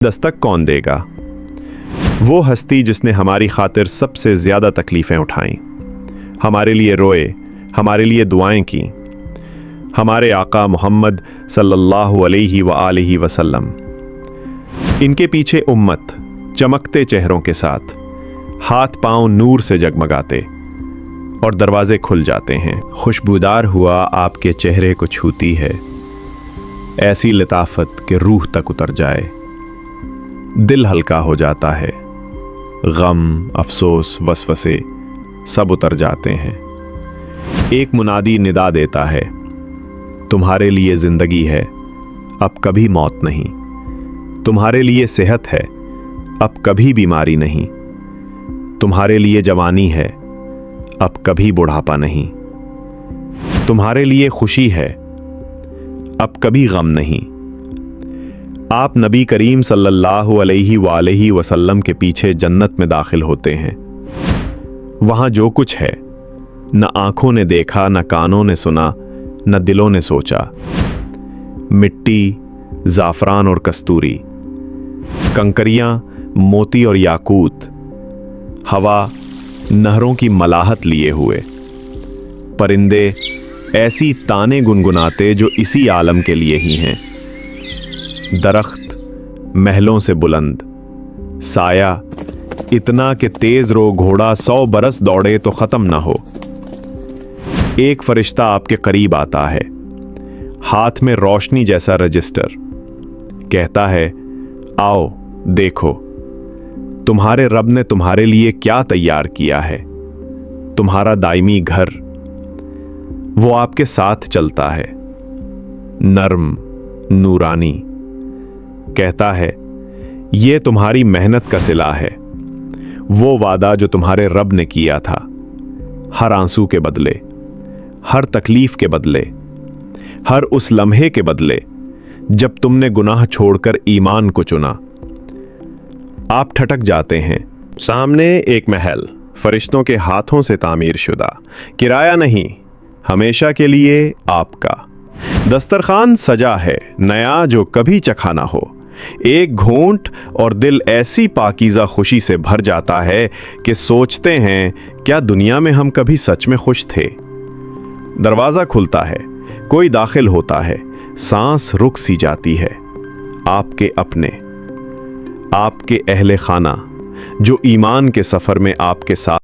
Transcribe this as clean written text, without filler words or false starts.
दस्तक कौन देगा? वो हस्ती जिसने हमारी खातिर सबसे ज़्यादा तकलीफ़ें उठाईं, हमारे लिए रोए, हमारे लिए दुआएं की, हमारे आका मोहम्मद सल्लल्लाहु अलैहि व आलिहि वसल्लम। इनके पीछे उम्मत चमकते चेहरों के साथ, हाथ पांव नूर से जगमगाते और दरवाजे खुल जाते हैं। खुशबूदार हुआ आपके चेहरे को छूती है, ऐसी लताफत कि रूह तक उतर जाए। दिल हल्का हो जाता है, गम, अफसोस, वसवसे सब उतर जाते हैं। एक मुनादी निदा देता है, तुम्हारे लिए जिंदगी है, अब कभी मौत नहीं। तुम्हारे लिए सेहत है, अब कभी बीमारी नहीं। तुम्हारे लिए जवानी है, अब कभी बुढ़ापा नहीं। तुम्हारे लिए खुशी है, अब कभी गम नहीं। आप नबी करीम सल्लल्लाहु अलैहि वसल्लम के पीछे जन्नत में दाखिल होते हैं। वहां जो कुछ है, न आंखों ने देखा, न कानों ने सुना, न दिलों ने सोचा। मिट्टी, ज़ाफ़रान और कस्तूरी, कंकरियां, मोती और याकूत, हवा, नहरों की मलाहत लिए हुए, परिंदे ऐसी ताने गुनगुनाते जो इसी आलम के लिए ही हैं। दरख्त महलों से बुलंद, साया इतना कि तेज रो घोड़ा 100 बरस दौड़े तो खत्म ना हो। एक फरिश्ता आपके करीब आता है, हाथ में रोशनी जैसा रजिस्टर, कहता है, आओ देखो, तुम्हारे रब ने तुम्हारे लिए क्या तैयार किया है, तुम्हारा दायमी घर। वो आपके साथ चलता है, नर्म, नूरानी, कहता है, ये तुम्हारी मेहनत का सिला है, वो वादा जो तुम्हारे रब ने किया था। हर आंसू के बदले, हर तकलीफ के बदले, हर उस लम्हे के बदले जब तुमने गुनाह छोड़कर ईमान को चुना। आप ठटक जाते हैं। सामने एक महल, फरिश्तों के हाथों से तामीर शुदा, किराया नहीं, हमेशा के लिए आपका। दस्तरखान सजा है नया जो कभी चखा ना हो। एक घूंट और दिल ऐसी पाकीज़ा खुशी से भर जाता है कि सोचते हैं, क्या दुनिया में हम कभी सच में खुश थे। दरवाज़ा खुलता है, कोई दाखिल होता है, सांस रुक सी जाती है। आपके अपने, आपके अहले खाना जो ईमान के सफ़र में आपके साथ